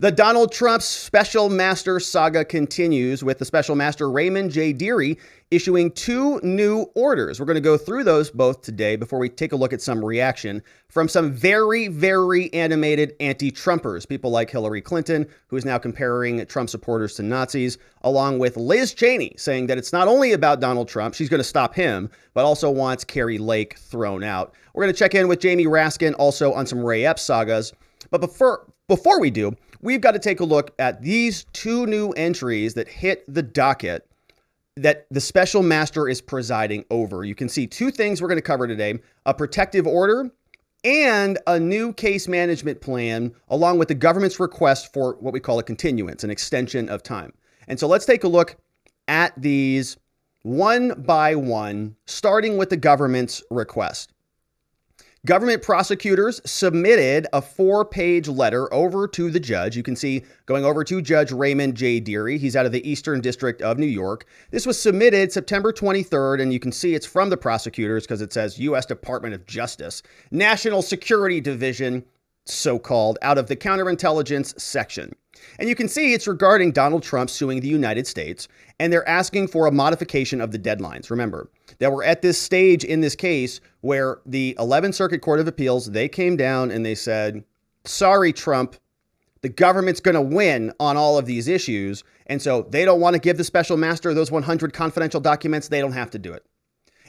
The Donald Trump Special Master saga continues with the Special Master Raymond J. Dearie issuing two new orders. We're going to go through those both today before we take a look at some reaction from some very, very animated anti-Trumpers, people like Hillary Clinton, who is now comparing Trump supporters to Nazis, along with Liz Cheney saying that it's not only about Donald Trump, she's going to stop him, but also wants Kari Lake thrown out. We're going to check in with Jamie Raskin also on some Ray Epps sagas. But before we do, we've got to take a look at these two new entries that hit the docket that the special master is presiding over. You can see two things we're going to cover today: a protective order and a new case management plan, along with the government's request for what we call a continuance, an extension of time. And so let's take a look at these one by one, starting with the government's request. Government prosecutors submitted a 4-page letter over to the judge. You can see going over to Judge Raymond J. Dearie. He's out of the Eastern District of New York. This was submitted September 23rd, and you can see it's from the prosecutors because it says U.S. Department of Justice, National Security Division, so-called, out of the counterintelligence section. And you can see it's regarding Donald Trump suing the United States, and they're asking for a modification of the deadlines. Remember that we're at this stage in this case where the 11th Circuit Court of Appeals, they came down and they said, sorry, Trump, the government's going to win on all of these issues. And so they don't want to give the special master those 100 confidential documents. They don't have to do it.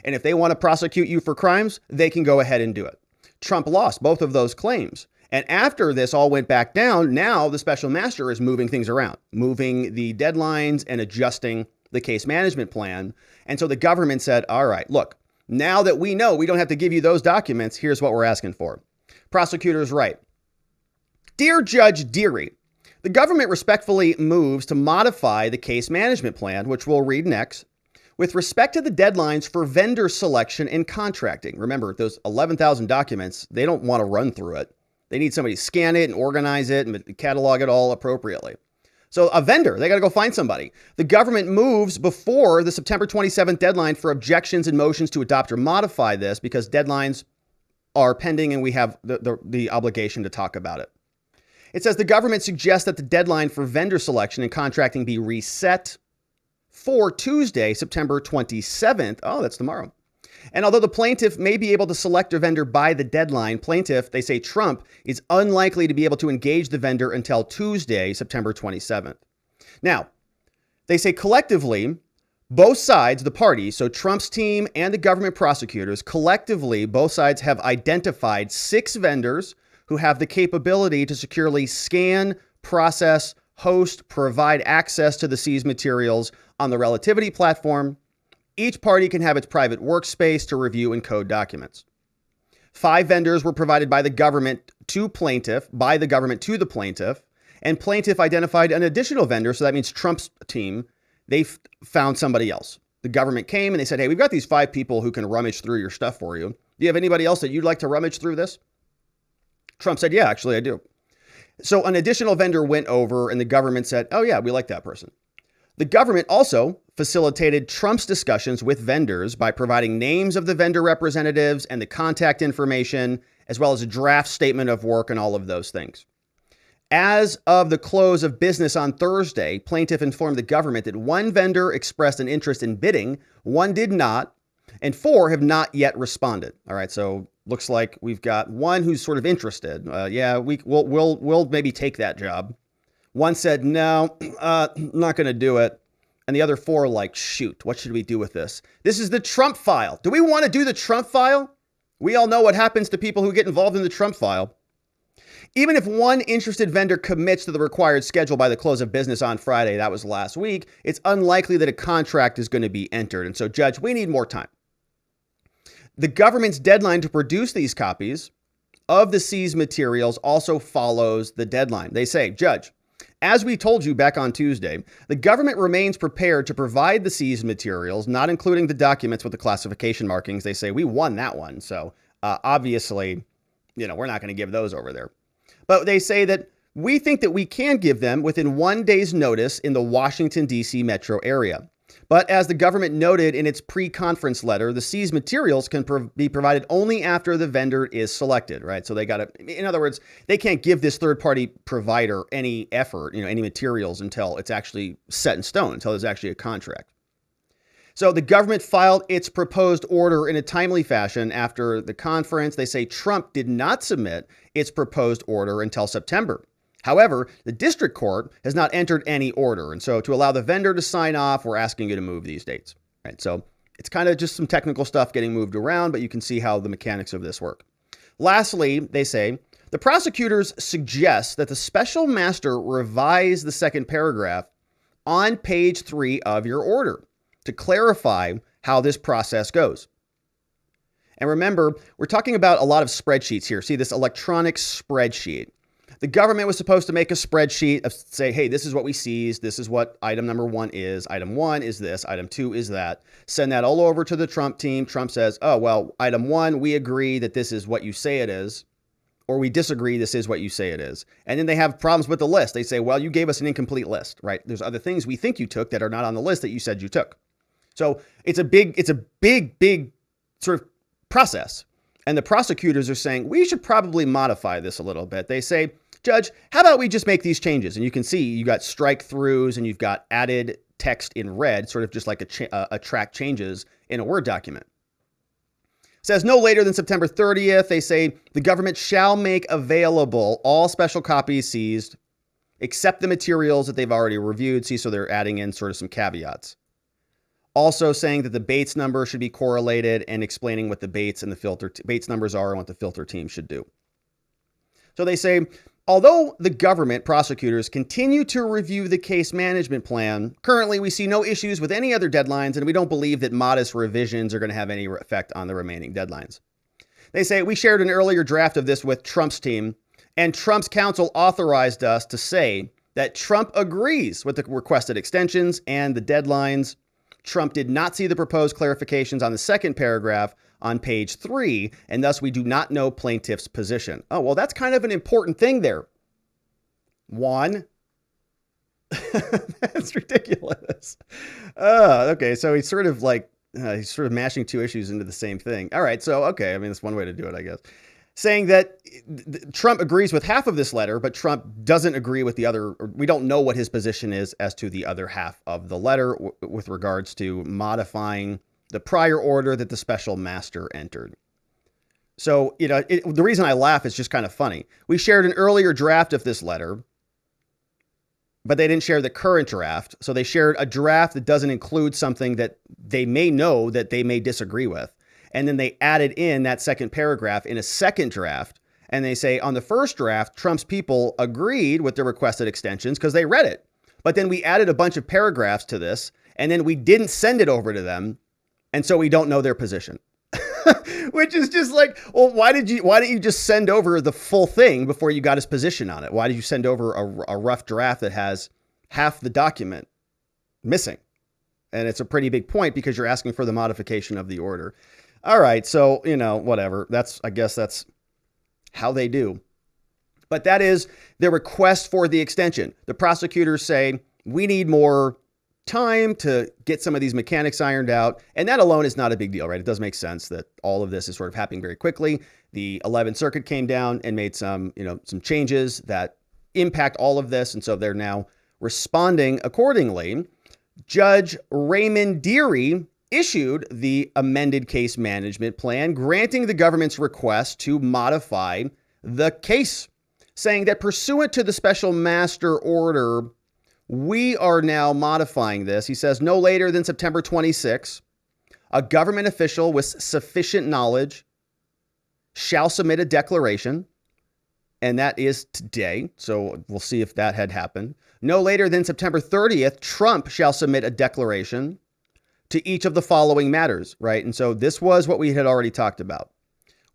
And if they want to prosecute you for crimes, they can go ahead and do it. Trump lost both of those claims. And after this all went back down, now the special master is moving things around, moving the deadlines and adjusting the case management plan. And so the government said, all right, look, now that we know we don't have to give you those documents, here's what we're asking for. Prosecutors write, Dear Judge Dearie, the government respectfully moves to modify the case management plan, which we'll read next, with respect to the deadlines for vendor selection and contracting. Remember, those 11,000 documents, they don't want to run through it. They need somebody to scan it and organize it and catalog it all appropriately. So a vendor, they got to go find somebody. The government moves before the September 27th deadline for objections and motions to adopt or modify this because deadlines are pending and we have the obligation to talk about it. It says the government suggests that the deadline for vendor selection and contracting be reset for Tuesday, September 27th. Oh, that's tomorrow. And although the plaintiff may be able to select a vendor by the deadline, plaintiff, they say Trump, is unlikely to be able to engage the vendor until Tuesday, September 27th. Now, they say collectively, both sides, the parties, so Trump's team and the government prosecutors, collectively, both sides have identified 6 vendors who have the capability to securely scan, process, host, provide access to the seized materials on the Relativity platform. Each party can have its private workspace to review and code documents. 5 vendors were provided by the government to plaintiff, by the government to the plaintiff, and plaintiff identified an additional vendor. So that means Trump's team, they found somebody else. The government came and they said, hey, we've got these 5 people who can rummage through your stuff for you. Do you have anybody else that you'd like to rummage through this? Trump said, yeah, actually I do. So an additional vendor went over and the government said, oh yeah, we like that person. The government also facilitated Trump's discussions with vendors by providing names of the vendor representatives and the contact information, as well as a draft statement of work and all of those things. As of the close of business on Thursday, plaintiff informed the government that 1 vendor expressed an interest in bidding, 1 did not, and 4 have not yet responded. All right, so looks like we've got 1 who's sort of interested. We'll maybe take that job. 1 said, no, not going to do it. And the other 4 are like, shoot, what should we do with this? This is the Trump file. Do we want to do the Trump file? We all know what happens to people who get involved in the Trump file. Even if 1 interested vendor commits to the required schedule by the close of business on Friday, that was last week, it's unlikely that a contract is going to be entered. And so, Judge, we need more time. The government's deadline to produce these copies of the seized materials also follows the deadline. They say, Judge, as we told you back on Tuesday, the government remains prepared to provide the seized materials, not including the documents with the classification markings. They say we won that one. So obviously, we're not going to give those over there. But they say that we think that we can give them within 1 day's notice in the Washington, D.C. metro area. But as the government noted in its pre-conference letter, the seized materials can be provided only after the vendor is selected, right? So they got to, in other words, they can't give this third-party provider any effort, any materials until it's actually set in stone, until there's actually a contract. So the government filed its proposed order in a timely fashion after the conference. They say Trump did not submit its proposed order until September. However, the district court has not entered any order. And so to allow the vendor to sign off, we're asking you to move these dates. Right? So it's kind of just some technical stuff getting moved around, but you can see how the mechanics of this work. Lastly, they say, the prosecutors suggest that the special master revise the second paragraph on page 3 of your order to clarify how this process goes. And remember, we're talking about a lot of spreadsheets here. See this electronic spreadsheet. The government was supposed to make a spreadsheet of say, hey, this is what we seized. This is what item number 1 is. Item 1 is this. Item 2 is that. Send that all over to the Trump team. Trump says, oh, well, item 1, we agree that this is what you say it is, or we disagree, this is what you say it is. And then they have problems with the list. They say, well, you gave us an incomplete list, right? There's other things we think you took that are not on the list that you said you took. So it's a big sort of process. And the prosecutors are saying, we should probably modify this a little bit. They say, Judge, how about we just make these changes? And you can see you got strike throughs and you've got added text in red, sort of just like a track changes in a Word document. It says no later than September 30th. They say the government shall make available all special copies seized, except the materials that they've already reviewed. See, so they're adding in sort of some caveats. Also saying that the Bates number should be correlated and explaining what the Bates and the filter Bates numbers are and what the filter team should do. So they say, although the government prosecutors continue to review the case management plan, currently we see no issues with any other deadlines, and we don't believe that modest revisions are going to have any effect on the remaining deadlines. They say, we shared an earlier draft of this with Trump's team, and Trump's counsel authorized us to say that Trump agrees with the requested extensions and the deadlines. Trump did not see the proposed clarifications on the second paragraph on page 3, and thus we do not know plaintiff's position. Oh, well, that's kind of an important thing there. 1. That's ridiculous. Okay, so he's sort of mashing two issues into the same thing. All right, so, okay, I mean, that's one way to do it, I guess. Saying that Trump agrees with half of this letter, but Trump doesn't agree with the other. We don't know what his position is as to the other half of the letter with regards to modifying the prior order that the special master entered. So, the reason I laugh is just kind of funny. We shared an earlier draft of this letter, but they didn't share the current draft. So they shared a draft that doesn't include something that they may know that they may disagree with. And then they added in that second paragraph in a second draft. And they say on the first draft, Trump's people agreed with the requested extensions because they read it. But then we added a bunch of paragraphs to this, and then we didn't send it over to them. And so we don't know their position, which is just like, well, why didn't you just send over the full thing before you got his position on it? Why did you send over a rough draft that has half the document missing? And it's a pretty big point because you're asking for the modification of the order. All right. So, whatever. I guess that's how they do. But that is their request for the extension. The prosecutors say, we need more time to get some of these mechanics ironed out. And that alone is not a big deal, right? It does make sense that all of this is sort of happening very quickly. The 11th Circuit came down and made some changes that impact all of this. And so they're now responding accordingly. Judge Raymond Dearie issued the amended case management plan, granting the government's request to modify the case, saying that pursuant to the special master order, we are now modifying this. He says no later than September 26, a government official with sufficient knowledge shall submit a declaration. And that is today. So we'll see if that had happened. No later than September 30th, Trump shall submit a declaration to each of the following matters, right? And so this was what we had already talked about.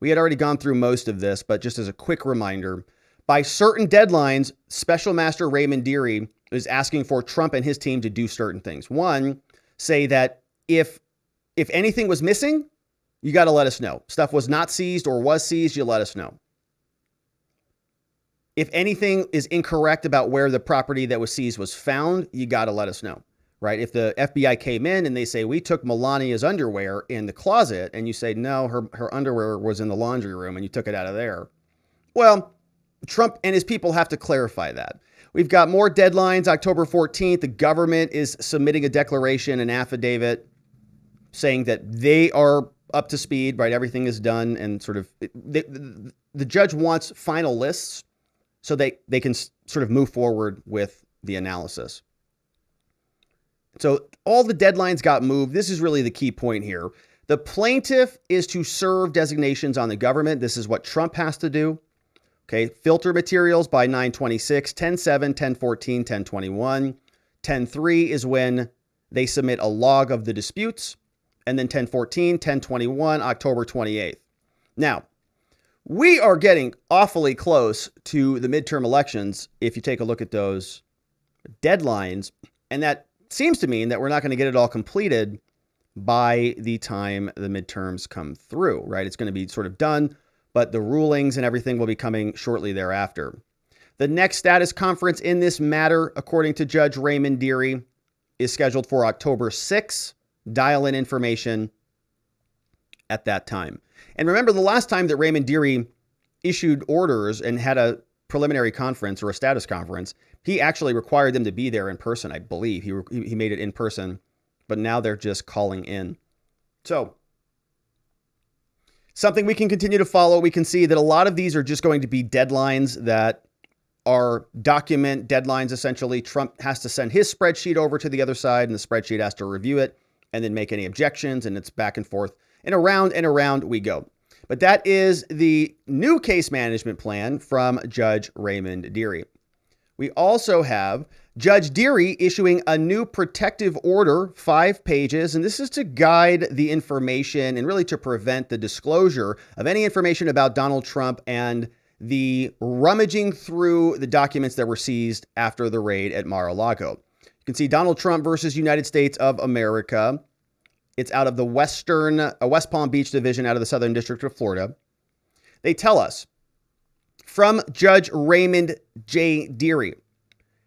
We had already gone through most of this, but just as a quick reminder, by certain deadlines, Special Master Raymond Dearie is asking for Trump and his team to do certain things. One, say that if anything was missing, you got to let us know. Stuff was not seized or was seized, you let us know. If anything is incorrect about where the property that was seized was found, you got to let us know. right? If the FBI came in and they say, we took Melania's underwear in the closet, and you say, no, her underwear was in the laundry room and you took it out of there. Well, Trump and his people have to clarify that. We've got more deadlines. October 14th, the government is submitting a declaration, an affidavit saying that they are up to speed, right? Everything is done, and sort of the judge wants final lists so they can sort of move forward with the analysis. So all the deadlines got moved. This is really the key point here. The plaintiff is to serve designations on the government. This is what Trump has to do. Okay, filter materials by 9/26, 10/7, 10/14, 10/21. 10/3 is when they submit a log of the disputes, and then 10/14, 10/21, October 28th. Now, we are getting awfully close to the midterm elections if you take a look at those deadlines, and that seems to mean that we're not going to get it all completed by the time the midterms come through, right? It's going to be sort of done, but the rulings and everything will be coming shortly thereafter. The next status conference in this matter, according to Judge Raymond Dearie, is scheduled for October 6th. Dial in information at that time. And remember, the last time that Raymond Dearie issued orders and had a preliminary conference or a status conference, he actually required them to be there in person, I believe. He made it in person, but now they're just calling in. So something we can continue to follow. We can see that a lot of these are just going to be deadlines that are document deadlines, essentially. Trump has to send his spreadsheet over to the other side, and the spreadsheet has to review it and then make any objections, and it's back and forth and around we go. But that is the new case management plan from Judge Raymond Dearie. We also have Judge Dearie issuing a new protective order, 5 pages, and this is to guide the information and really to prevent the disclosure of any information about Donald Trump and the rummaging through the documents that were seized after the raid at Mar-a-Lago. You can see Donald Trump versus United States of America. It's out of the West Palm Beach division out of the Southern District of Florida. They tell us from Judge Raymond J. Dearie,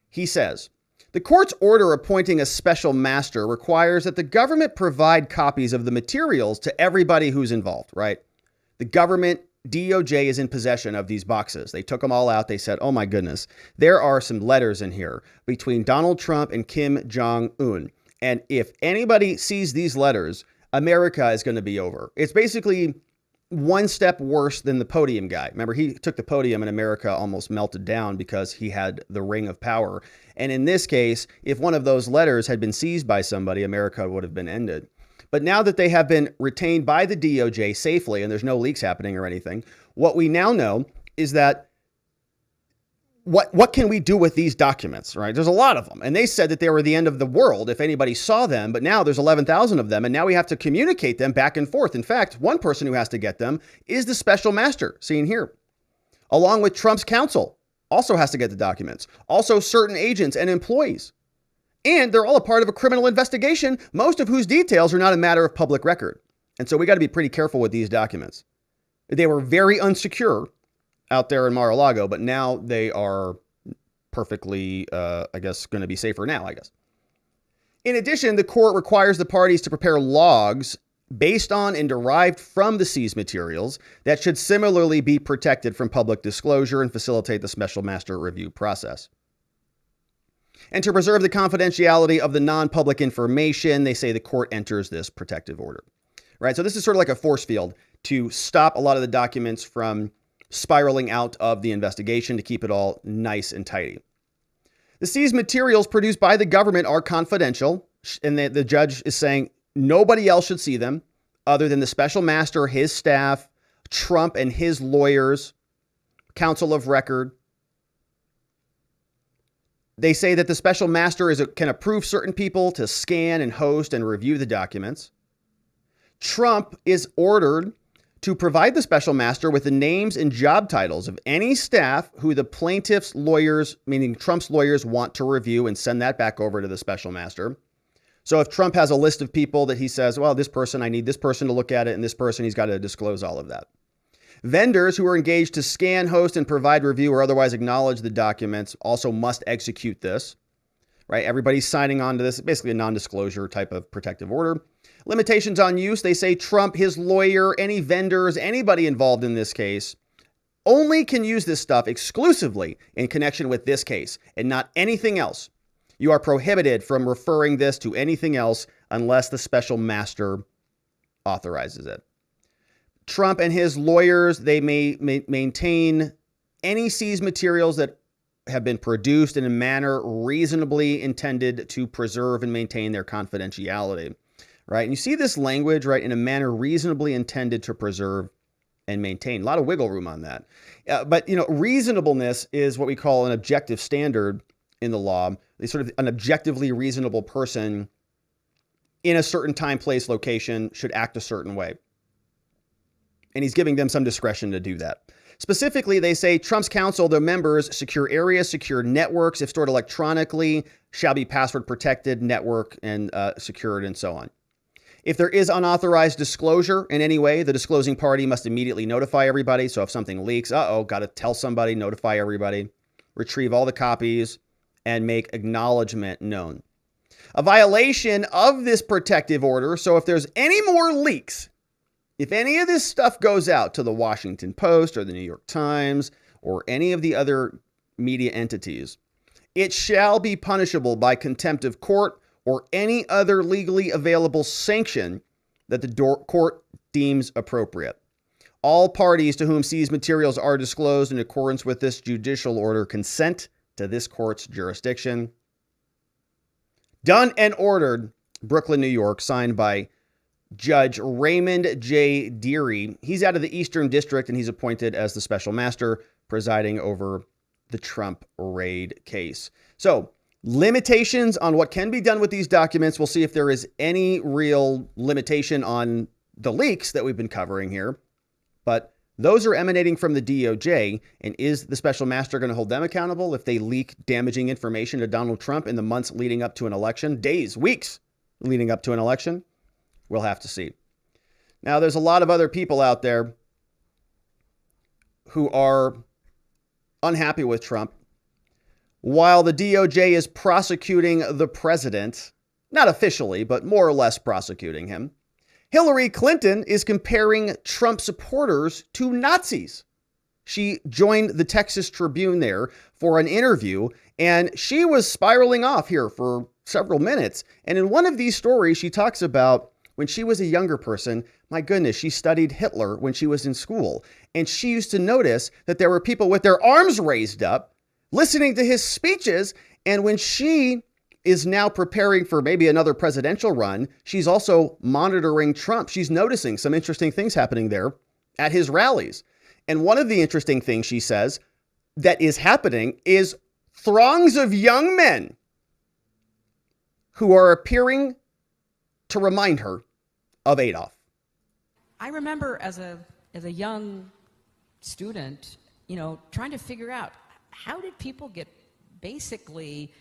he says, the court's order appointing a special master requires that the government provide copies of the materials to everybody who's involved, right? The government DOJ is in possession of these boxes. They took them all out. They said, oh my goodness, there are some letters in here between Donald Trump and Kim Jong-un. And if anybody sees these letters, America is going to be over. It's basically one step worse than the podium guy. Remember, he took the podium and America almost melted down because he had the ring of power. And in this case, if one of those letters had been seized by somebody, America would have been ended. But now that they have been retained by the DOJ safely and there's no leaks happening or anything, what we now know is that what can we do with these documents, right? There's a lot of them. And they said that they were the end of the world if anybody saw them. But now there's 11,000 of them. And now we have to communicate them back and forth. In fact, one person who has to get them is the special master, seen here, along with Trump's counsel, also has to get the documents. Also certain agents and employees. And they're all a part of a criminal investigation, most of whose details are not a matter of public record. And so we got to be pretty careful with these documents. They were very unsecure out there in Mar-a-Lago, but now they are perfectly, going to be safer now, I guess. In addition, the court requires the parties to prepare logs based on and derived from the seized materials that should similarly be protected from public disclosure and facilitate the special master review process. And to preserve the confidentiality of the non-public information, they say the court enters this protective order, right? So this is sort of like a force field to stop a lot of the documents from spiraling out of the investigation, to keep it all nice and tidy. The seized materials produced by the government are confidential, and the judge is saying nobody else should see them other than the special master, his staff, Trump and his lawyers, counsel of record. They say that the special master can approve certain people to scan and host and review the documents. Trump is ordered to provide the special master with the names and job titles of any staff who the plaintiff's lawyers, meaning Trump's lawyers, want to review and send that back over to the special master. So if Trump has a list of people that he says, well, this person, I need this person to look at it, and this person, he's got to disclose all of that. Vendors who are engaged to scan, host, and provide review or otherwise acknowledge the documents also must execute this. right? Everybody's signing on to this, basically a non-disclosure type of protective order. Limitations on use, they say Trump, his lawyer, any vendors, anybody involved in this case only can use this stuff exclusively in connection with this case and not anything else. You are prohibited from referring this to anything else unless the special master authorizes it. Trump and his lawyers, they may maintain any seized materials that have been produced in a manner reasonably intended to preserve and maintain their confidentiality, right? And you see this language, right, in a manner reasonably intended to preserve and maintain. A lot of wiggle room on that. But, reasonableness is what we call an objective standard in the law. It's sort of an objectively reasonable person in a certain time, place, location should act a certain way. And he's giving them some discretion to do that. Specifically, they say Trump's counsel, their members, secure areas, secure networks, if stored electronically, shall be password protected, network, and secured, and so on. If there is unauthorized disclosure in any way, the disclosing party must immediately notify everybody. So if something leaks, got to tell somebody, notify everybody, retrieve all the copies, and make acknowledgement known. A violation of this protective order, so if there's any more leaks, if any of this stuff goes out to the Washington Post or the New York Times or any of the other media entities, it shall be punishable by contempt of court or any other legally available sanction that the court deems appropriate. All parties to whom seized materials are disclosed in accordance with this judicial order consent to this court's jurisdiction. Done and ordered, Brooklyn, New York, signed by Judge Raymond J. Dearie. He's out of the Eastern District, and he's appointed as the special master presiding over the Trump raid case. So, limitations on what can be done with these documents. We'll see if there is any real limitation on the leaks that we've been covering here. But those are emanating from the DOJ. And is the special master going to hold them accountable if they leak damaging information to Donald Trump in the months leading up to an election? Days, weeks leading up to an election? We'll have to see. Now, there's a lot of other people out there who are unhappy with Trump. While the DOJ is prosecuting the president, not officially, but more or less prosecuting him, Hillary Clinton is comparing Trump supporters to Nazis. She joined the Texas Tribune there for an interview, and she was spiraling off here for several minutes. And in one of these stories, she talks about when she was a younger person, my goodness, she studied Hitler when she was in school. And she used to notice that there were people with their arms raised up listening to his speeches. And when she is now preparing for maybe another presidential run, she's also monitoring Trump. She's noticing some interesting things happening there at his rallies. And one of the interesting things she says that is happening is throngs of young men who are appearing to remind her of Adolf. I remember as a young student, trying to figure out how did people get basically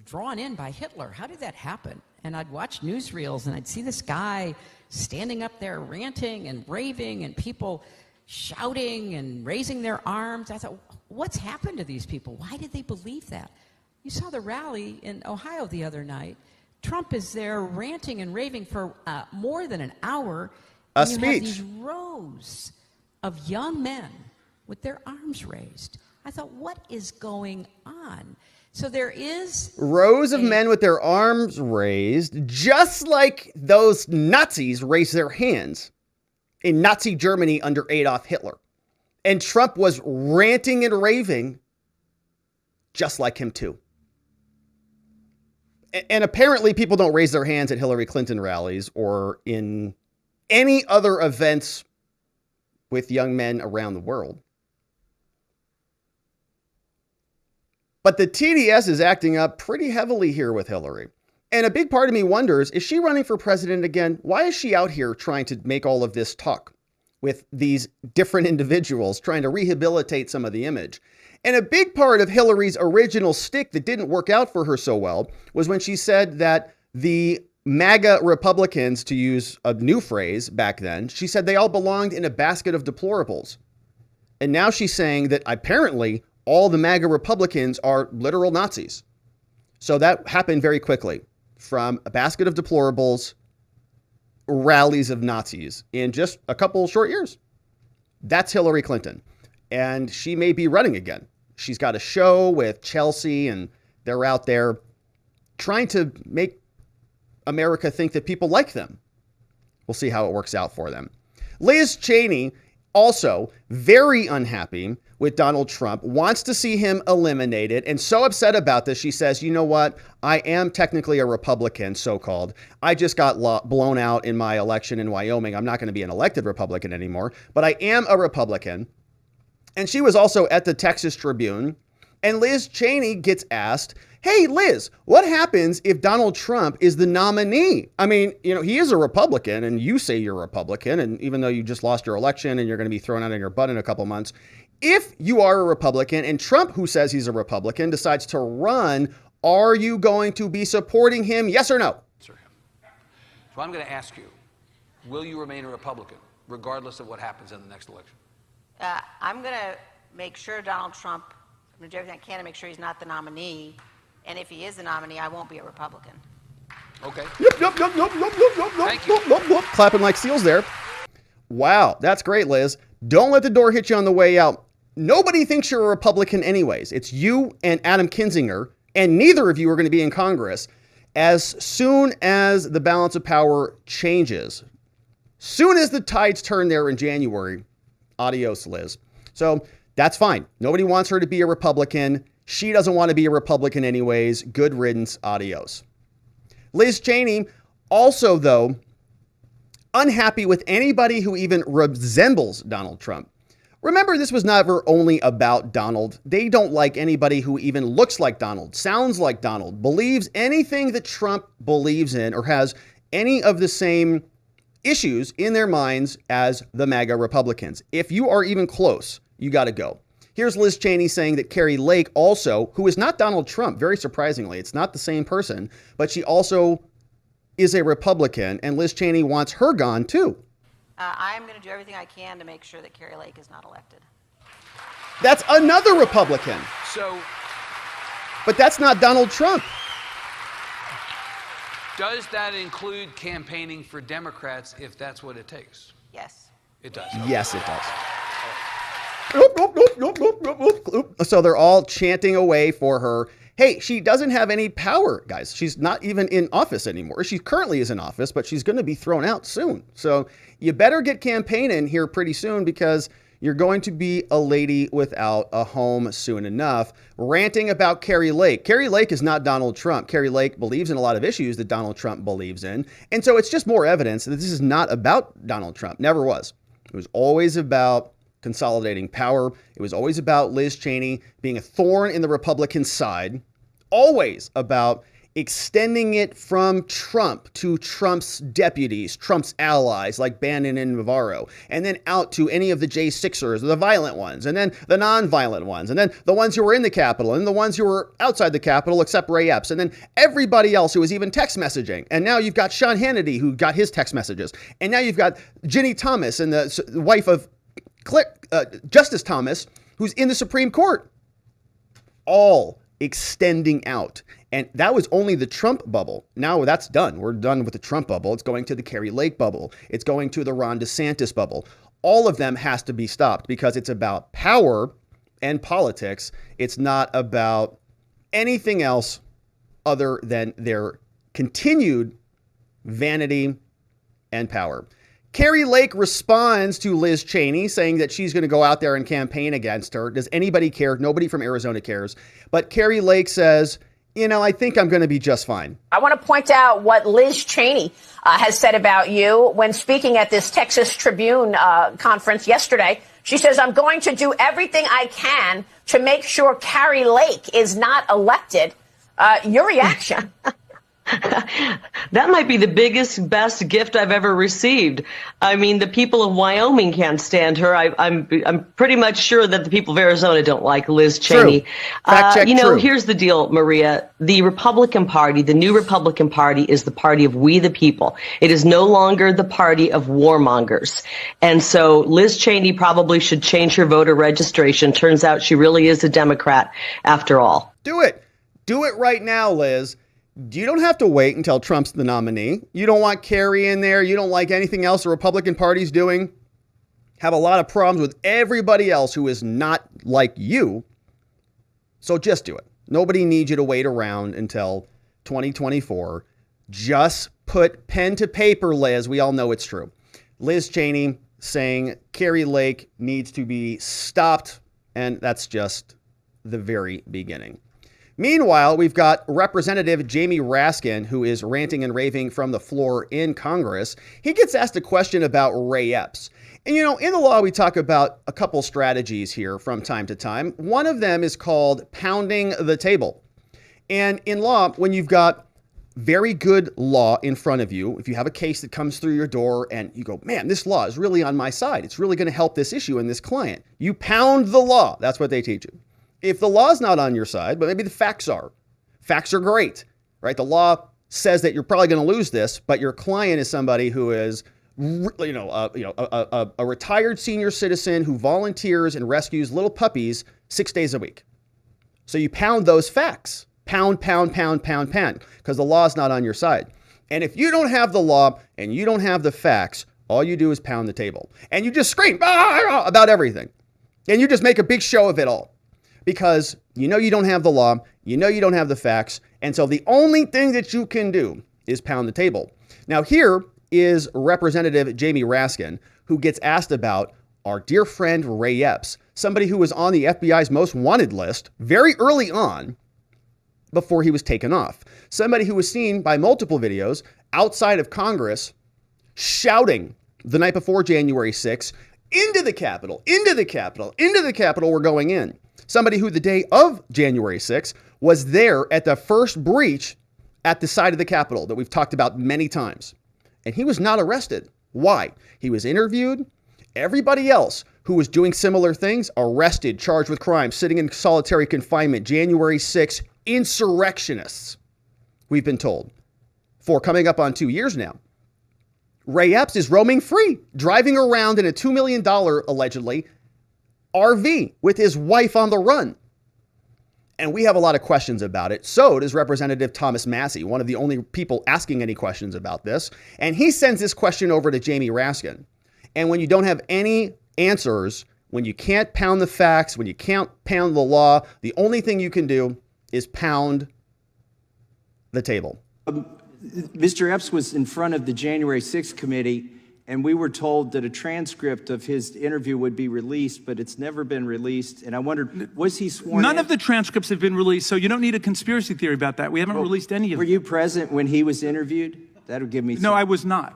drawn in by Hitler? How did that happen? And I'd watch newsreels and I'd see this guy standing up there ranting and raving and people shouting and raising their arms. I thought, what's happened to these people? Why did they believe that? You saw the rally in Ohio the other night. Trump is there ranting and raving for more than an hour. A and speech. You have these rows of young men with their arms raised. I thought, what is going on? So there is rows of men with their arms raised, just like those Nazis raised their hands in Nazi Germany under Adolf Hitler. And Trump was ranting and raving just like him too. And apparently people don't raise their hands at Hillary Clinton rallies or in any other events with young men around the world. But the TDS is acting up pretty heavily here with Hillary. And a big part of me wonders, is she running for president again? Why is she out here trying to make all of this talk with these different individuals, trying to rehabilitate some of the image? And a big part of Hillary's original stick that didn't work out for her so well was when she said that the MAGA Republicans, to use a new phrase back then, she said they all belonged in a basket of deplorables. And now she's saying that apparently all the MAGA Republicans are literal Nazis. So that happened very quickly, from a basket of deplorables, rallies of Nazis in just a couple short years. That's Hillary Clinton. And she may be running again. She's got a show with Chelsea, and they're out there trying to make America think that people like them. We'll see how it works out for them. Liz Cheney, also very unhappy with Donald Trump, wants to see him eliminated, and so upset about this, she says, you know what? I am technically a Republican, so-called. I just got blown out in my election in Wyoming. I'm not going to be an elected Republican anymore, but I am a Republican. And she was also at the Texas Tribune, and Liz Cheney gets asked, hey, Liz, what happens if Donald Trump is the nominee? I mean, you know, he is a Republican, and you say you're a Republican, and even though you just lost your election and you're going to be thrown out of your butt in a couple months, if you are a Republican and Trump, who says he's a Republican, decides to run, are you going to be supporting him? Yes or no? So I'm going to ask you, will you remain a Republican, regardless of what happens in the next election? I'm going to make sure Donald Trump, I'm going to do everything I can to make sure he's not the nominee. And if he is the nominee, I won't be a Republican. Okay. Yep. Thank you. Clapping like seals there. Wow, that's great, Liz. Don't let the door hit you on the way out. Nobody thinks you're a Republican anyways. It's you and Adam Kinzinger, and neither of you are going to be in Congress as soon as the balance of power changes. Soon as the tides turn there in January, adios, Liz. So that's fine. Nobody wants her to be a Republican. She doesn't want to be a Republican anyways. Good riddance, adios. Liz Cheney also, though, unhappy with anybody who even resembles Donald Trump. Remember, this was never only about Donald. They don't like anybody who even looks like Donald, sounds like Donald, believes anything that Trump believes in, or has any of the same issues in their minds as the MAGA Republicans. If you are even close, you got to go. Here's Liz Cheney saying that Kari Lake also, who is not Donald Trump, very surprisingly, it's not the same person, but she also is a Republican, and Liz Cheney wants her gone too. I'm going to do everything I can to make sure that Kari Lake is not elected. That's another Republican. But that's not Donald Trump. Does that include campaigning for Democrats if that's what it takes? Yes. It does. Yes, it does. So they're all chanting away for her. Hey, she doesn't have any power, guys. She's not even in office anymore. She currently is in office, but she's going to be thrown out soon. So you better get campaigning here pretty soon, because you're going to be a lady without a home soon enough. Ranting about Kari Lake. Kari Lake is not Donald Trump. Kari Lake believes in a lot of issues that Donald Trump believes in. And so it's just more evidence that this is not about Donald Trump. Never was. It was always about consolidating power. It was always about Liz Cheney being a thorn in the Republican side. Always about extending it from Trump to Trump's deputies, Trump's allies like Bannon and Navarro, and then out to any of the J6ers, the violent ones, and then the non-violent ones, and then the ones who were in the Capitol, and the ones who were outside the Capitol except Ray Epps, and then everybody else who was even text messaging. And now you've got Sean Hannity, who got his text messages. And now you've got Ginny Thomas, and the wife of Justice Thomas, who's in the Supreme Court. All extending out. And that was only the Trump bubble. Now that's done. We're done with the Trump bubble. It's going to the Kari Lake bubble. It's going to the Ron DeSantis bubble. All of them has to be stopped, because it's about power and politics. It's not about anything else other than their continued vanity and power. Kari Lake responds to Liz Cheney, saying that she's going to go out there and campaign against her. Does anybody care? Nobody from Arizona cares. But Kari Lake says, I think I'm going to be just fine. I want to point out what Liz Cheney has said about you when speaking at this Texas Tribune conference yesterday. She says, I'm going to do everything I can to make sure Kari Lake is not elected. Your reaction? That might be the biggest, best gift I've ever received. I mean, the people of Wyoming can't stand her. I'm pretty much sure that the people of Arizona don't like Liz Cheney. Fact check, true. Here's the deal, Maria. The Republican Party, the new Republican Party, is the party of we the people. It is no longer the party of warmongers. And so Liz Cheney probably should change her voter registration. Turns out she really is a Democrat after all. Do it. Do it right now, Liz. You don't have to wait until Trump's the nominee. You don't want Kari in there. You don't like anything else the Republican Party's doing. Have a lot of problems with everybody else who is not like you. So just do it. Nobody needs you to wait around until 2024. Just put pen to paper, Liz. We all know it's true. Liz Cheney saying Kari Lake needs to be stopped, and that's just the very beginning. Meanwhile, we've got Representative Jamie Raskin, who is ranting and raving from the floor in Congress. He gets asked a question about Ray Epps. And, you know, in the law, we talk about a couple strategies here from time to time. One of them is called pounding the table. And in law, when you've got very good law in front of you, if you have a case that comes through your door and you go, man, this law is really on my side. It's really going to help this issue and this client. You pound the law. That's what they teach you. If the law's not on your side, but maybe the facts are great, right? The law says that you're probably going to lose this, but your client is somebody who is, a retired senior citizen who volunteers and rescues little puppies 6 days a week. So you pound those facts, pound, because the law's not on your side. And if you don't have the law and you don't have the facts, all you do is pound the table and you just scream about everything. And you just make a big show of it all. Because you know you don't have the law, you know you don't have the facts, and so the only thing that you can do is pound the table. Now here is Representative Jamie Raskin, who gets asked about our dear friend Ray Epps, somebody who was on the FBI's most wanted list very early on before he was taken off. Somebody who was seen by multiple videos outside of Congress shouting the night before January 6th, into the Capitol, we're going in. Somebody who the day of January 6th was there at the first breach at the side of the Capitol that we've talked about many times. And he was not arrested. Why? He was interviewed. Everybody else who was doing similar things, arrested, charged with crimes, sitting in solitary confinement, January 6th, insurrectionists, we've been told, for coming up on 2 years now. Ray Epps is roaming free, driving around in a $2 million, allegedly, RV with his wife on the run. And we have a lot of questions about it. So does Representative Thomas Massie, one of the only people asking any questions about this. And he sends this question over to Jamie Raskin. And when you don't have any answers, when you can't pound the facts, when you can't pound the law, the only thing you can do is pound the table. Mr. Epps was in front of the January 6th committee, and we were told that a transcript of his interview would be released, but it's never been released. And I wondered, was he sworn None in? of the transcripts have been released, so you don't need a conspiracy theory about that. We haven't released any of them. Were you present when he was interviewed? That would give me No, I was not.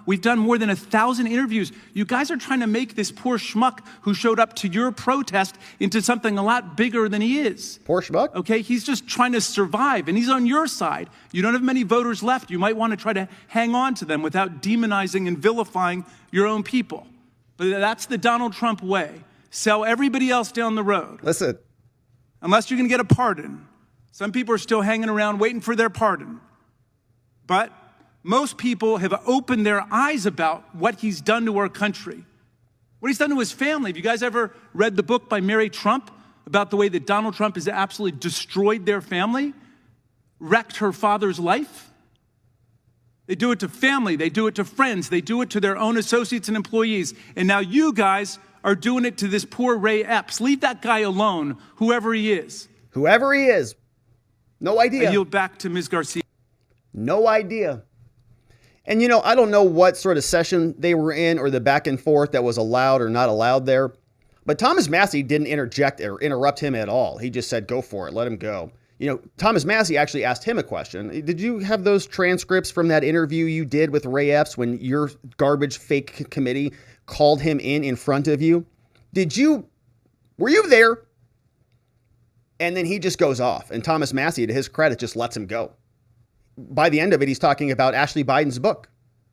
We've done more than 1,000 interviews. You guys are trying to make this poor schmuck who showed up to your protest into something a lot bigger than he is. Poor schmuck? Okay, he's just trying to survive, and he's on your side. You don't have many voters left. You might want to try to hang on to them without demonizing and vilifying your own people. But that's the Donald Trump way. Sell everybody else down the road. Listen. Unless you're going to get a pardon. Some people are still hanging around waiting for their pardon. But most people have opened their eyes about what he's done to our country, what he's done to his family. Have you guys ever read the book by Mary Trump about the way that Donald Trump has absolutely destroyed their family, wrecked her father's life? They do it to family. They do it to friends. They do it to their own associates and employees. And now you guys are doing it to this poor Ray Epps. Leave that guy alone, whoever he is. Whoever he is. No idea. I yield back to Ms. Garcia. No idea. And, you know, I don't know what sort of session they were in or the back and forth that was allowed or not allowed there. But Thomas Massie didn't interject or interrupt him at all. He just said, go for it. Let him go. You know, Thomas Massie actually asked him a question. Did you have those transcripts from that interview you did with Ray Epps when your garbage fake committee called him in front of you? Were you there? And then he just goes off. And Thomas Massie, to his credit, just lets him go. By the end of it, he's talking about Ashley Biden's book.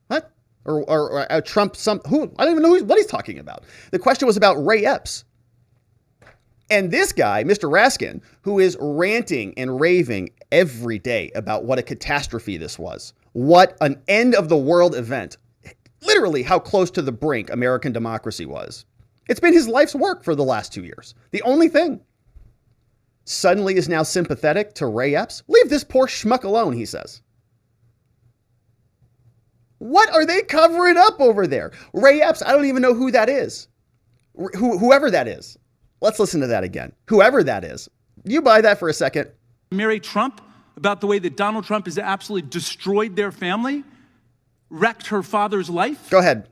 What? Or Trump, who? I don't even know what he's talking about. The question was about Ray Epps. And this guy, Mr. Raskin, who is ranting and raving every day about what a catastrophe this was, what an end of the world event, literally how close to the brink American democracy was. It's been his life's work for the last 2 years. The only thing. suddenly is now sympathetic to Ray Epps? Leave this poor schmuck alone, he says. What are they covering up over there? Ray Epps, I don't even know who that is. Whoever that is. Let's listen to that again. Whoever that is. You buy that for a second? Mary Trump about the way that Donald Trump has absolutely destroyed their family, wrecked her father's life. Go ahead.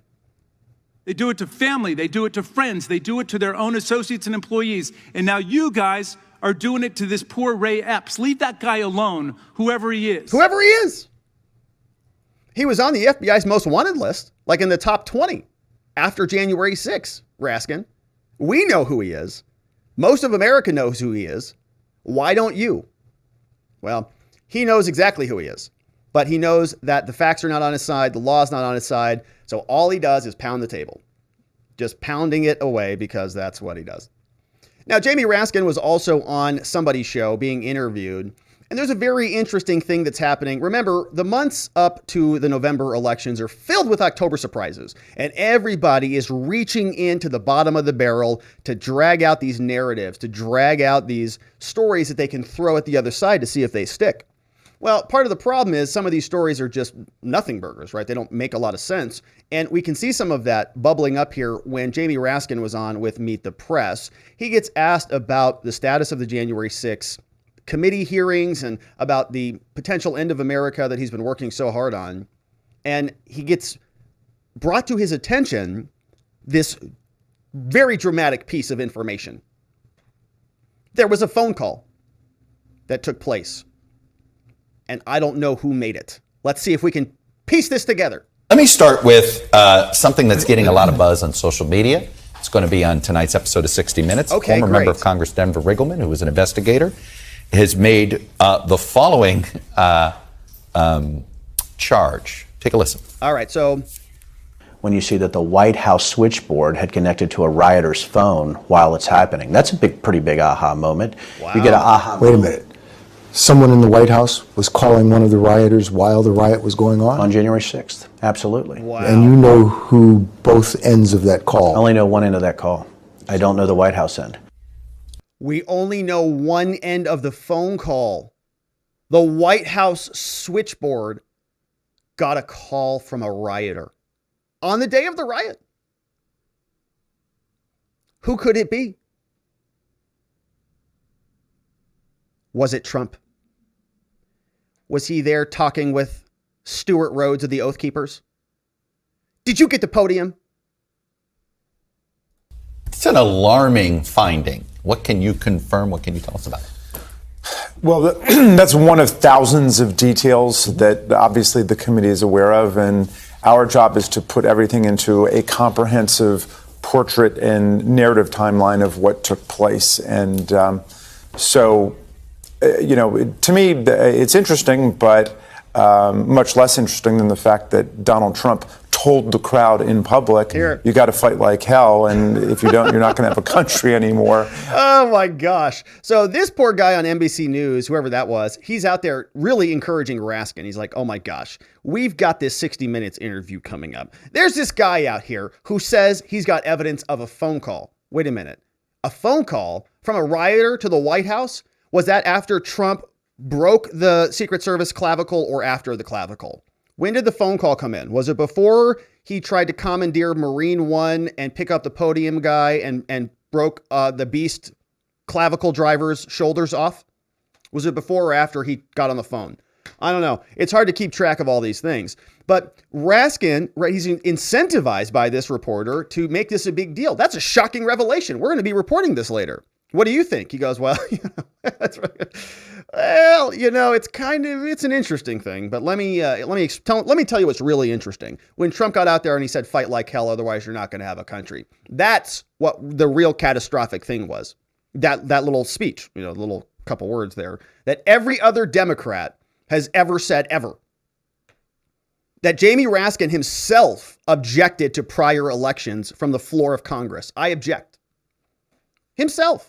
They do it to family. They do it to friends. They do it to their own associates and employees. And now you guys are doing it to this poor Ray Epps. Leave that guy alone, whoever he is. Whoever he is. He was on the FBI's most wanted list, like in the top 20 after January 6th, Raskin. We know who he is. Most of America knows who he is. Why don't you? Well, he knows exactly who he is, but he knows that the facts are not on his side. The law is not on his side. So all he does is pound the table, just pounding it away because that's what he does. Now, Jamie Raskin was also on somebody's show being interviewed. And there's a very interesting thing that's happening. Remember, the months up to the November elections are filled with October surprises, and everybody is reaching into the bottom of the barrel to drag out these narratives, to drag out these stories that they can throw at the other side to see if they stick. Well, part of the problem is some of these stories are just nothing burgers, right? They don't make a lot of sense. And we can see some of that bubbling up here when Jamie Raskin was on with Meet the Press. He gets asked about the status of the January 6th committee hearings and about the potential end of America that he's been working so hard on. And he gets brought to his attention this very dramatic piece of information. There was a phone call that took place, and I don't know who made it. Let's see if we can piece this together. Let me start with something that's getting a lot of buzz on social media. It's going to be on tonight's episode of 60 Minutes. Okay, Former member of Congress Denver Riggleman, who was an investigator, has made the following charge. Take a listen. All right, so when you see that the White House switchboard had connected to a rioter's phone while it's happening, that's a pretty big aha moment. Wow. You get an aha Wait a minute. Someone in the White House was calling one of the rioters while the riot was going on? On January 6th, absolutely. Wow. And you know who both ends of that call? I only know one end of that call. I don't know the White House end. We only know one end of the phone call. The White House switchboard got a call from a rioter on the day of the riot. Who could it be? Was it Trump? Was he there talking with Stuart Rhodes of the Oath Keepers? Did you get the podium? It's an alarming finding. What can you confirm? What can you tell us about it? Well, that's one of thousands of details that obviously the committee is aware of, and our job is to put everything into a comprehensive portrait and narrative timeline of what took place. And to me, it's interesting, but much less interesting than the fact that Donald Trump told the crowd in public, you got to fight like hell, and if you don't, you're not going to have a country anymore. Oh my gosh. So this poor guy on NBC News, whoever that was, he's out there really encouraging Raskin. He's like, oh my gosh, we've got this 60 Minutes interview coming up. There's this guy out here who says he's got evidence of a phone call. Wait a minute. A phone call from a rioter to the White House? Was that after Trump broke the Secret Service clavicle or after the clavicle? When did the phone call come in? Was it before he tried to commandeer Marine One and pick up the podium guy and broke the beast clavicle driver's shoulders off? Was it before or after he got on the phone? I don't know. It's hard to keep track of all these things. But Raskin, right, he's incentivized by this reporter to make this a big deal. That's a shocking revelation. We're going to be reporting this later. What do you think? He goes, well, that's right. Well, it's an interesting thing, but let me tell you what's really interesting. When Trump got out there and he said, fight like hell, otherwise you're not going to have a country. That's what the real catastrophic thing was. That little speech, the little couple words there that every other Democrat has ever said ever. That Jamie Raskin himself objected to prior elections from the floor of Congress. I object. Himself.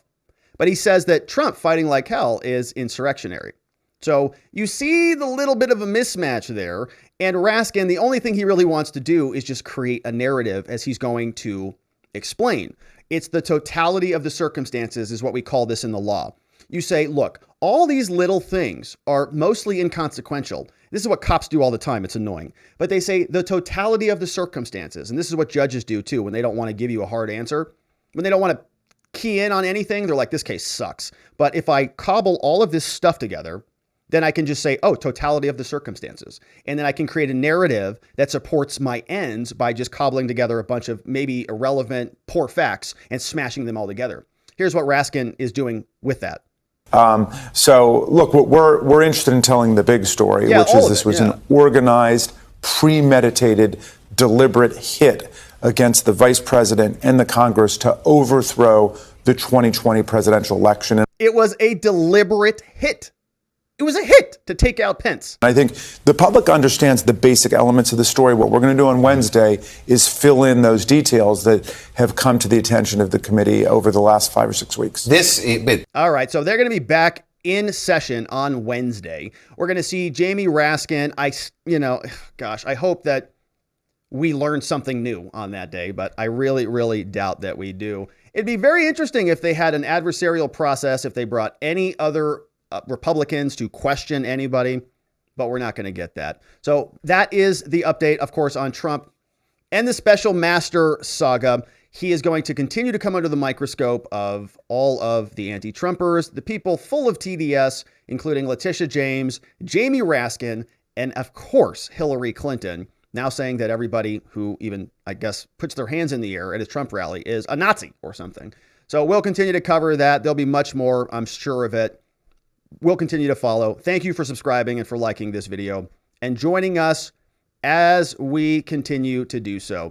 But he says that Trump fighting like hell is insurrectionary. So you see the little bit of a mismatch there. And Raskin, the only thing he really wants to do is just create a narrative as he's going to explain. It's the totality of the circumstances is what we call this in the law. You say, look, all these little things are mostly inconsequential. This is what cops do all the time. It's annoying. But they say the totality of the circumstances. And this is what judges do too when they don't want to give you a hard answer. When they don't want to key in on anything, they're like, this case sucks. But if I cobble all of this stuff together, then I can just say, oh, totality of the circumstances. And then I can create a narrative that supports my ends by just cobbling together a bunch of maybe irrelevant, poor facts and smashing them all together. Here's what Raskin is doing with that. So, look, we're interested in telling the big story, which is this was an organized, premeditated, deliberate hit against the vice president and the Congress to overthrow the 2020 presidential election. It was a deliberate hit. It was a hit to take out Pence. I think the public understands the basic elements of the story. What we're going to do on Wednesday is fill in those details that have come to the attention of the committee over the last 5 or 6 weeks. All right, so they're going to be back in session on Wednesday. We're going to see Jamie Raskin. I hope that we learn something new on that day, but I really, really doubt that we do. It'd be very interesting if they had an adversarial process, if they brought any other Republicans to question anybody, but we're not going to get that. So that is the update, of course, on Trump and the special master saga. He is going to continue to come under the microscope of all of the anti-Trumpers, the people full of TDS, including Letitia James, Jamie Raskin, and of course, Hillary Clinton, now saying that everybody who even, I guess, puts their hands in the air at a Trump rally is a Nazi or something. So we'll continue to cover that. There'll be much more, I'm sure of it. We'll continue to follow. Thank you for subscribing and for liking this video and joining us as we continue to do so.